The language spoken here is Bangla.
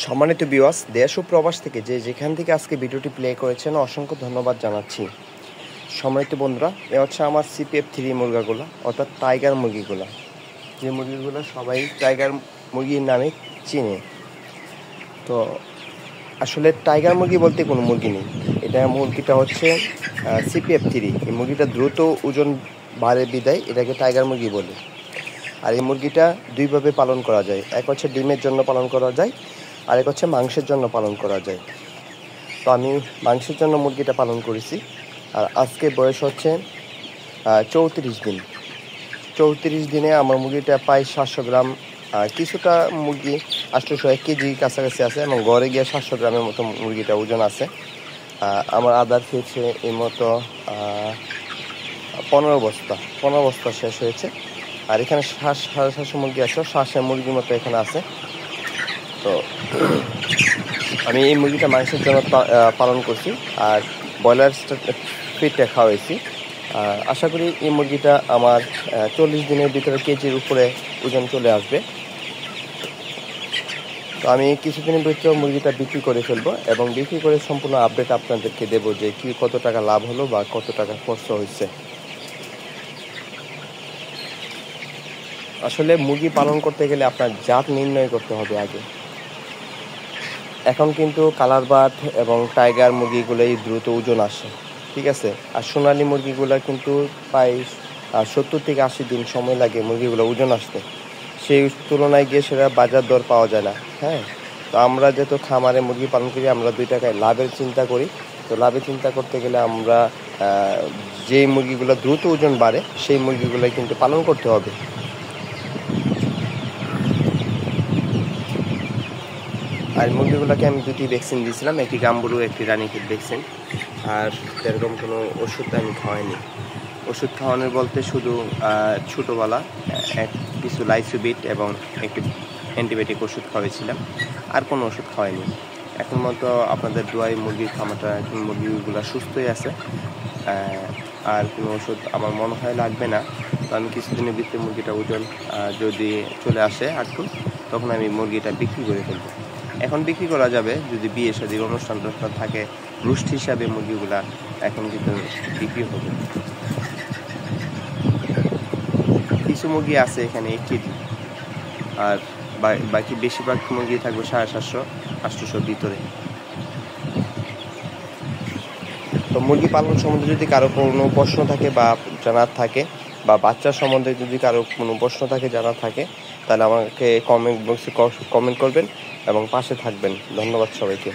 সম্মানিত ভিউয়ার্স, দেশ ও প্রবাস থেকে যেখান থেকে আজকে ভিডিওটি প্লে করেছেন অসংখ্য ধন্যবাদ জানাচ্ছি। সম্মানিত বন্ধুরা, এ হচ্ছে আমার CPF3 মুরগাগুলো, অর্থাৎ টাইগার মুরগিগুলো। যে মুরগিগুলো সবাই টাইগার মুরগির নামে চিনে। তো আসলে টাইগার মুরগি বলতে কোনো মুরগি নেই। মুরগিটা হচ্ছে CPF3। এই মুরগিটা দ্রুত ওজন বাড়ে বিদায় এটাকে টাইগার মুরগি বলে। আর এই মুরগিটা দুইভাবে পালন করা যায়। এক হচ্ছে ডিমের জন্য পালন করা যায়, আরেক হচ্ছে মাংসের জন্য পালন করা যায়। তো আমি মাংসের জন্য মুরগিটা পালন করেছি। আর আজকে বয়স হচ্ছে 34 দিন। 34 দিনে আমার মুরগিটা প্রায় 700 গ্রাম, কিছুটা মুরগি 801 কেজি কাছাকাছি আছে, এবং গড়ে গিয়ে 700 গ্রামের মতো মুরগিটা ওজন আছে। আমার আদার খেয়েছে এই মতো 15 বস্তা শেষ হয়েছে। আর এখানে 750 মুরগি আছে, 700 মুরগির মতো এখানে আছে। তো আমি এই মুরগিটা মাংসের জন্য পালন করছি, আর ব্রয়লার ফিডটা খাওয়াইছি। আশা করি এই মুরগিটা আমার 40 দিনের ভিতরে কেজির উপরে ওজন চলে আসবে। তো আমি কিছুদিনের ভিতরে মুরগিটা বিক্রি করে ফেলবো, এবং বিক্রি করে সম্পূর্ণ আপডেট আপনাদেরকে দেবো যে কত টাকা লাভ হলো বা কত টাকা খরচ হয়েছে। আসলে মুরগি পালন করতে গেলে আপনার জাত নির্ণয় করতে হবে আগে। এখন কিন্তু কালার বার্ড এবং টাইগার মুরগিগুলোই দ্রুত ওজন আসে, ঠিক আছে। আর সোনালি মুরগিগুলো কিন্তু প্রায় 70 থেকে 80 দিন সময় লাগে মুরগিগুলো ওজন আসতে। সেই তুলনায় গিয়ে সেটা বাজার দর পাওয়া যায় না। হ্যাঁ, তো আমরা যেহেতু খামারে মুরগি পালন করি, আমরা 2 টাকায় লাভের চিন্তা করি। তো লাভের চিন্তা করতে গেলে আমরা যেই মুরগিগুলো দ্রুত ওজন বাড়ে সেই মুরগিগুলোই কিন্তু পালন করতে হবে। আর মুরগিগুলোকে আমি 2টি ভ্যাকসিন দিয়েছিলাম, একটি গাম্বুরু, একটি রানীক্ষেত ভ্যাকসিন। আর সেরকম কোনো ওষুধ আমি খাওয়াইনি। ওষুধ খাওয়ানোর বলতে শুধু ছোটোবেলা কিছু লাইসোবিট এবং একটি অ্যান্টিবায়োটিক ওষুধ খাওয়াইছিলাম, আর কোনো ওষুধ খাওয়াইনি। এখন মতো আপনাদের দোয়ায় মুরগির খামারটা এখন মুরগিগুলো সুস্থই আছে, আর কোনো ওষুধ আমার মনে হয় লাগবে না। তো আমি কিছুদিনের ভিতরে মুরগিটা ওজন যদি চলে আসে একটু, তখন আমি মুরগিটা বিক্রি করে ফেলবো। এখন বিক্রি করা যাবে যদি বিয়ে শাদীর অনুষ্ঠান থাকে, রোস্ট হিসাবে মুরগিগুলা এখন কিন্তু বিক্রি হবে। কিছু মুরগি আছে এখানে 1 কেজি, আর বাকি বেশিরভাগ মুরগি থাকবে 750-800 ভিতরে। তো মুরগি পালন সম্বন্ধে যদি কারো কোনো প্রশ্ন থাকে বা জানার থাকে, বা বাচ্চা সম্বন্ধে যদি কারো কোনো প্রশ্ন থাকে জানার থাকে, তাহলে আমাকে কমেন্ট বক্সে কমেন্ট করবেন এবং পাশে থাকবেন। ধন্যবাদ সবাইকে।